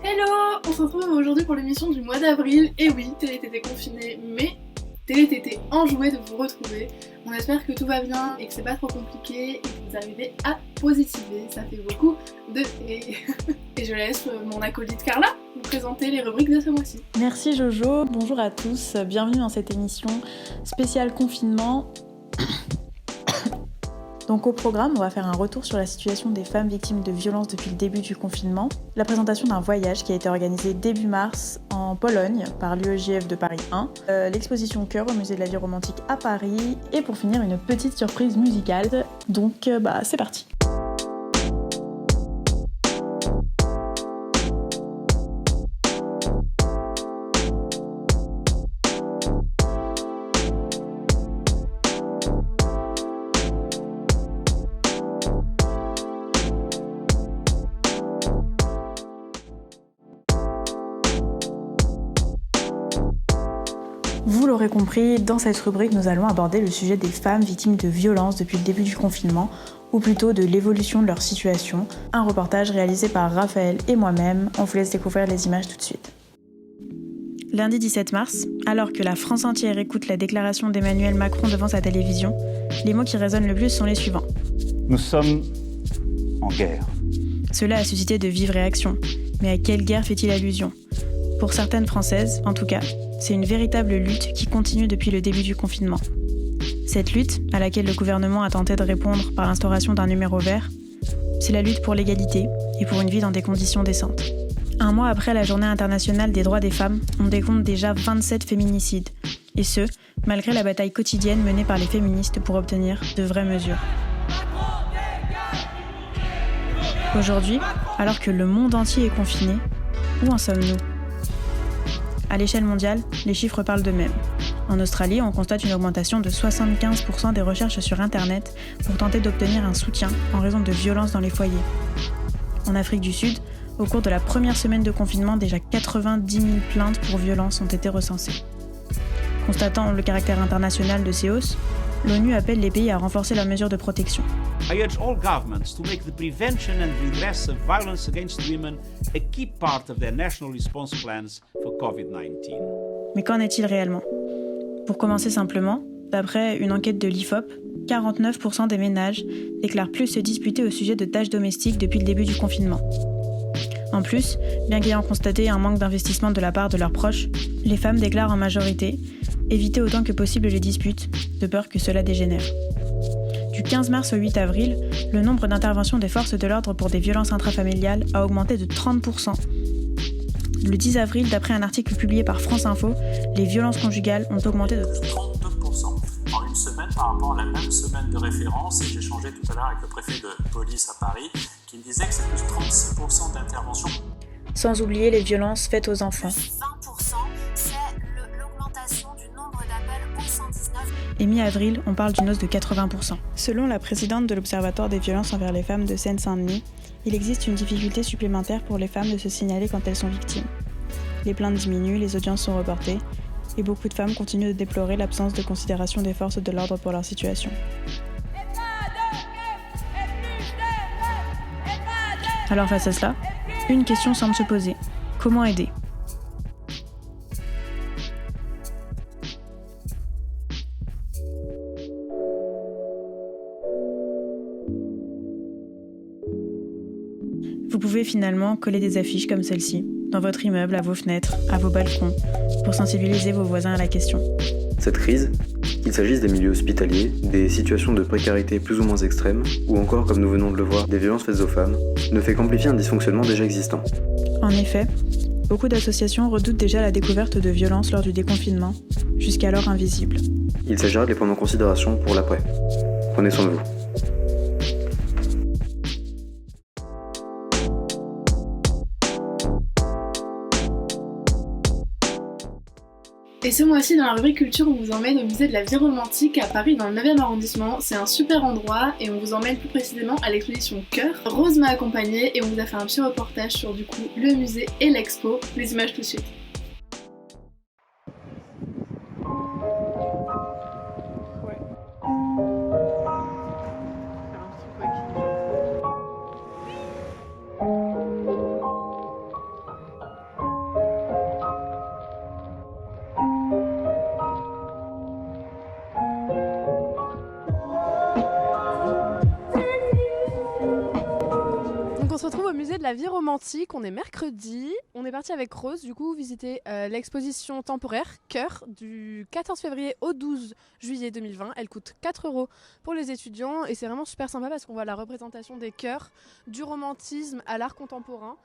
Hello! On se retrouve aujourd'hui pour l'émission du mois d'avril. Et oui, Télétété confiné, mais Télétété enjoué de vous retrouver. On espère que tout va bien et que c'est pas trop compliqué et que vous arrivez à positiver. Ça fait beaucoup de et je laisse mon acolyte Carla vous présenter les rubriques de ce mois-ci. Merci Jojo, bonjour à tous, bienvenue dans cette émission spéciale confinement. Donc au programme, on va faire un retour sur la situation des femmes victimes de violences depuis le début du confinement, la présentation d'un voyage qui a été organisé début mars en Pologne par l'UEJF de Paris 1, l'exposition Cœur au musée de la vie romantique à Paris, et pour finir une petite surprise musicale. Donc c'est parti. Vous l'aurez compris, dans cette rubrique, nous allons aborder le sujet des femmes victimes de violences depuis le début du confinement, ou plutôt de l'évolution de leur situation. Un reportage réalisé par Raphaël et moi-même. On vous laisse découvrir les images tout de suite. Lundi 17 mars, alors que la France entière écoute la déclaration d'Emmanuel Macron devant sa télévision, les mots qui résonnent le plus sont les suivants. Nous sommes en guerre. Cela a suscité de vives réactions. Mais à quelle guerre fait-il allusion ? Pour certaines Françaises, en tout cas, c'est une véritable lutte qui continue depuis le début du confinement. Cette lutte, à laquelle le gouvernement a tenté de répondre par l'instauration d'un numéro vert, c'est la lutte pour l'égalité et pour une vie dans des conditions décentes. Un mois après la Journée internationale des droits des femmes, on décompte déjà 27 féminicides. Et ce, malgré la bataille quotidienne menée par les féministes pour obtenir de vraies mesures. Aujourd'hui, alors que le monde entier est confiné, où en sommes-nous ? À l'échelle mondiale, les chiffres parlent d'eux-mêmes. En Australie, on constate une augmentation de 75% des recherches sur Internet pour tenter d'obtenir un soutien en raison de violences dans les foyers. En Afrique du Sud, au cours de la première semaine de confinement, déjà 90 000 plaintes pour violences ont été recensées. Constatant le caractère international de ces hausses, l'ONU appelle les pays à renforcer leurs mesures de protection. I urge all governments to make the prevention and redress of violence against women a key part of their national response plans for COVID-19. Mais qu'en est-il réellement ? Pour commencer simplement, d'après une enquête de l'IFOP, 49% des ménages déclarent plus se disputer au sujet de tâches domestiques depuis le début du confinement. En plus, bien qu'ayant constaté un manque d'investissement de la part de leurs proches, les femmes déclarent en majorité éviter autant que possible les disputes, de peur que cela dégénère. Du 15 mars au 8 avril, le nombre d'interventions des forces de l'ordre pour des violences intrafamiliales a augmenté de 30%. Le 10 avril, d'après un article publié par France Info, les violences conjugales ont augmenté de 32% en une semaine par rapport à la même semaine de référence. Et j'ai échangé tout à l'heure avec le préfet de police à Paris qui me disait que c'est plus 36% d'interventions. Sans oublier les violences faites aux enfants. Plus 20%, c'est l'augmentation du nombre d'appels au 119. Et mi-avril, on parle d'une hausse de 80%. Selon la présidente de l'Observatoire des violences envers les femmes de Seine-Saint-Denis, il existe une difficulté supplémentaire pour les femmes de se signaler quand elles sont victimes. Les plaintes diminuent, les audiences sont reportées, et beaucoup de femmes continuent de déplorer l'absence de considération des forces de l'ordre pour leur situation. Alors face à cela, une question semble se poser. Comment aider ? Vous pouvez finalement coller des affiches comme celle-ci, dans votre immeuble, à vos fenêtres, à vos balcons, pour sensibiliser vos voisins à la question. Cette crise, qu'il s'agisse des milieux hospitaliers, des situations de précarité plus ou moins extrêmes, ou encore, comme nous venons de le voir, des violences faites aux femmes, ne fait qu'amplifier un dysfonctionnement déjà existant. En effet, beaucoup d'associations redoutent déjà la découverte de violences lors du déconfinement, jusqu'alors invisibles. Il s'agira de les prendre en considération pour l'après. Prenez soin de vous. Et ce mois-ci, dans la rubrique culture, on vous emmène au musée de la vie romantique à Paris, dans le 9e arrondissement. C'est un super endroit et on vous emmène plus précisément à l'exposition Cœur. Rose m'a accompagnée et on vous a fait un petit reportage sur du coup le musée et l'expo. Les images tout de suite. la vie romantique, on est mercredi. On est parti avec Rose, du coup, visiter l'exposition temporaire Cœur du 14 février au 12 juillet 2020. Elle coûte 4 € pour les étudiants et c'est vraiment super sympa parce qu'on voit la représentation des cœurs, du romantisme à l'art contemporain.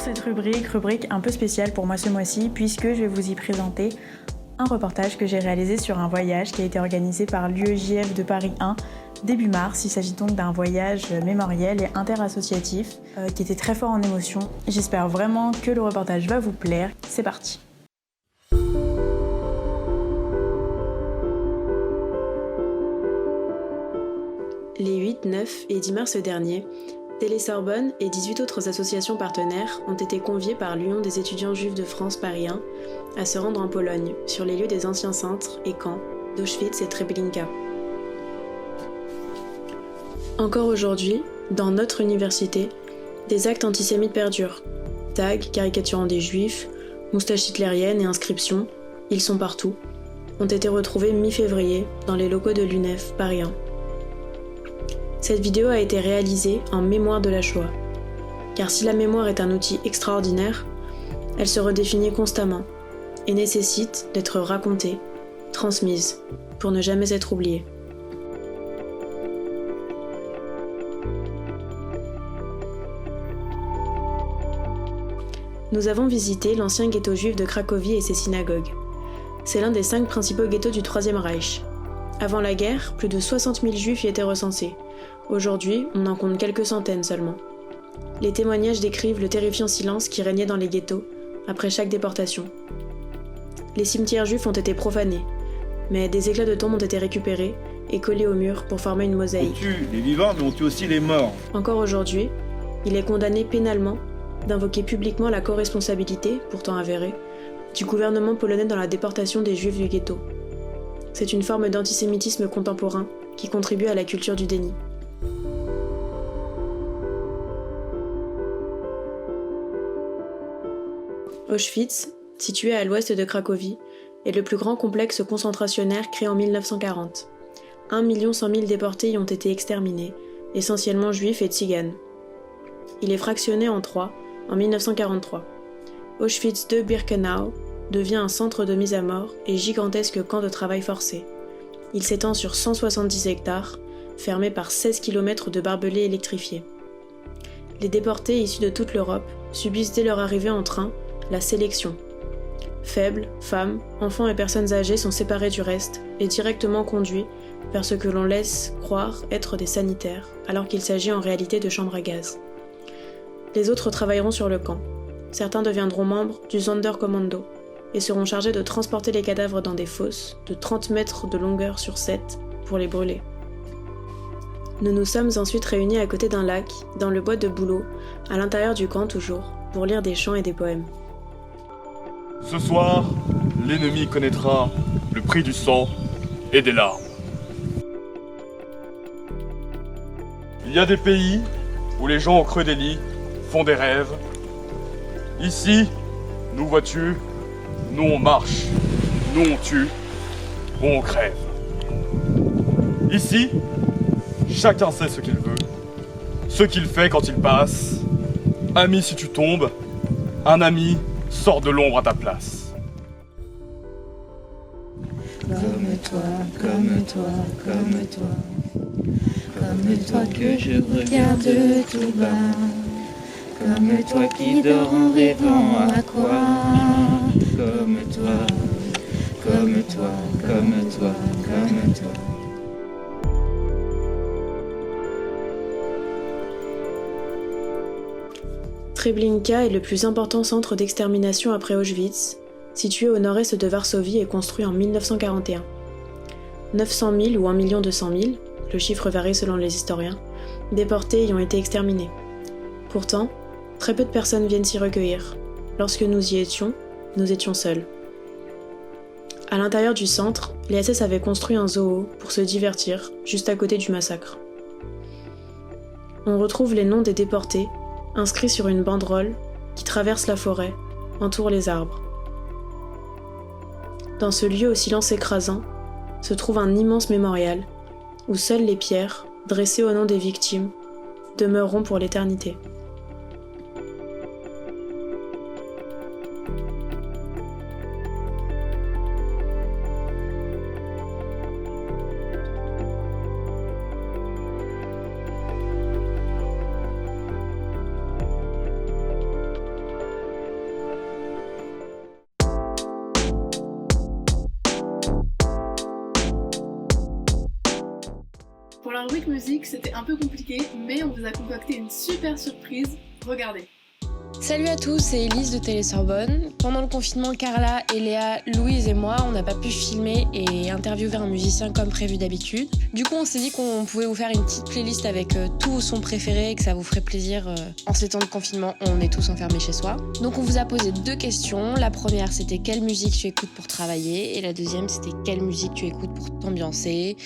Cette rubrique un peu spéciale pour moi ce mois-ci puisque je vais vous y présenter un reportage que j'ai réalisé sur un voyage qui a été organisé par l'UEJF de Paris 1 début mars. Il s'agit donc d'un voyage mémoriel et interassociatif qui était très fort en émotion. J'espère vraiment que le reportage va vous plaire. C'est parti. Les 8, 9 et 10 mars dernier, Télé-Sorbonne et 18 autres associations partenaires ont été conviées par l'Union des étudiants juifs de France Paris 1 à se rendre en Pologne, sur les lieux des anciens centres et camps d'Auschwitz et Treblinka. Encore aujourd'hui, dans notre université, des actes antisémites perdurent. Tags caricaturant des juifs, moustaches hitlériennes et inscriptions, ils sont partout, ont été retrouvés mi-février dans les locaux de l'UNEF Paris 1. Cette vidéo a été réalisée en mémoire de la Shoah. Car si la mémoire est un outil extraordinaire, elle se redéfinit constamment et nécessite d'être racontée, transmise, pour ne jamais être oubliée. Nous avons visité l'ancien ghetto juif de Cracovie et ses synagogues. C'est l'un des 5 principaux ghettos du Troisième Reich. Avant la guerre, plus de 60 000 juifs y étaient recensés. Aujourd'hui, on en compte quelques centaines seulement. Les témoignages décrivent le terrifiant silence qui régnait dans les ghettos après chaque déportation. Les cimetières juifs ont été profanés, mais des éclats de tombes ont été récupérés et collés au mur pour former une mosaïque. On tue les vivants, mais on tue aussi les morts. Encore aujourd'hui, il est condamné pénalement d'invoquer publiquement la co-responsabilité, pourtant avérée, du gouvernement polonais dans la déportation des juifs du ghetto. C'est une forme d'antisémitisme contemporain qui contribue à la culture du déni. Auschwitz, situé à l'ouest de Cracovie, est le plus grand complexe concentrationnaire créé en 1940. 1 100 000 déportés y ont été exterminés, essentiellement juifs et tziganes. Il est fractionné en 3 en 1943. Auschwitz II-Birkenau devient un centre de mise à mort et gigantesque camp de travail forcé. Il s'étend sur 170 hectares, fermé par 16 km de barbelés électrifiés. Les déportés issus de toute l'Europe subissent dès leur arrivée en train la sélection. Faibles, femmes, enfants et personnes âgées sont séparés du reste et directement conduits vers ce que l'on laisse croire être des sanitaires, alors qu'il s'agit en réalité de chambres à gaz. Les autres travailleront sur le camp. Certains deviendront membres du Sonderkommando, et seront chargés de transporter les cadavres dans des fosses de 30 mètres de longueur sur 7 pour les brûler. Nous nous sommes ensuite réunis à côté d'un lac, dans le bois de Bouleau, à l'intérieur du camp toujours, pour lire des chants et des poèmes. Ce soir, l'ennemi connaîtra le prix du sang et des larmes. Il y a des pays où les gens au creux des lits font des rêves. Ici, nous vois-tu, nous on marche, nous on tue, ou on crève. Ici, chacun sait ce qu'il veut, ce qu'il fait quand il passe. Ami, si tu tombes, un ami sort de l'ombre à ta place. Comme toi, comme toi, comme toi, comme toi que je regarde tout bas, comme toi qui dors en rêvant à quoi, comme toi, comme toi, comme toi, comme toi. Treblinka est le plus important centre d'extermination après Auschwitz, situé au nord-est de Varsovie et construit en 1941. 900 000 ou 1 200 000, le chiffre varie selon les historiens, déportés y ont été exterminés. Pourtant, très peu de personnes viennent s'y recueillir. Lorsque nous y étions, nous étions seuls. À l'intérieur du centre, les SS avaient construit un zoo pour se divertir, juste à côté du massacre. On retrouve les noms des déportés, inscrits sur une banderole qui traverse la forêt, entoure les arbres. Dans ce lieu au silence écrasant, se trouve un immense mémorial, où seules les pierres, dressées au nom des victimes, demeureront pour l'éternité. Pour la rubrique musique, c'était un peu compliqué, mais on vous a concocté une super surprise. Regardez. Salut à tous, c'est Elise de Télé Sorbonne. Pendant le confinement, Carla et Léa, Louise et moi, on n'a pas pu filmer et interviewer un musicien comme prévu d'habitude. Du coup, on s'est dit qu'on pouvait vous faire une petite playlist avec tous vos sons préférés et que ça vous ferait plaisir en ces temps de confinement, on est tous enfermés chez soi. Donc on vous a posé 2 questions. La première, c'était quelle musique tu écoutes pour travailler, et la deuxième, c'était quelle musique tu écoutes pour t'ambiancer,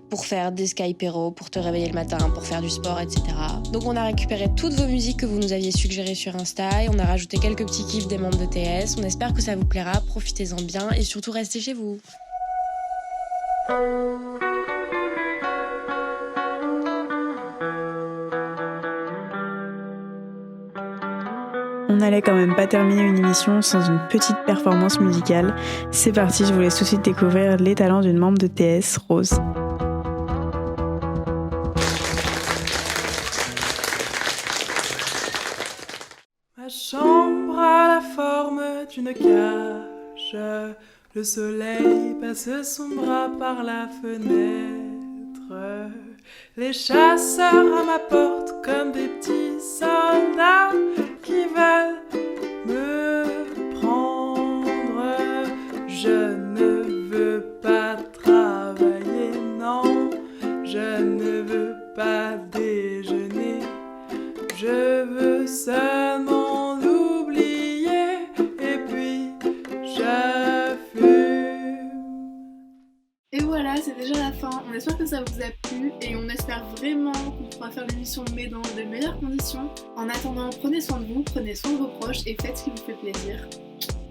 pour faire des skypéros, pour te réveiller le matin, pour faire du sport, etc. Donc on a récupéré toutes vos musiques que vous nous aviez suggérées sur Insta et on a rajouté quelques petits kiffs des membres de TS. On espère que ça vous plaira, profitez-en bien et surtout restez chez vous. On n'allait quand même pas terminer une émission sans une petite performance musicale. C'est parti, je vous laisse tout de suite découvrir les talents d'une membre de TS, Rose. Ma chambre a la forme d'une cage. Le soleil passe son bras par la fenêtre. Les chasseurs à ma porte comme des petits soldats qui veulent me prendre. Je ne veux pas travailler, non. Je ne veux pas déjeuner. Je veux seulement l'oublier et puis je fume. Et voilà, c'est déjà la fin. On espère que ça vous a plu et on espère vraiment qu'on pourra faire l'émission mais dans de meilleures conditions. En attendant, prenez soin de vous, prenez soin de vos proches et faites ce qui vous fait plaisir.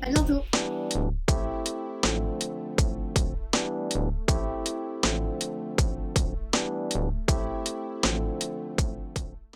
À bientôt.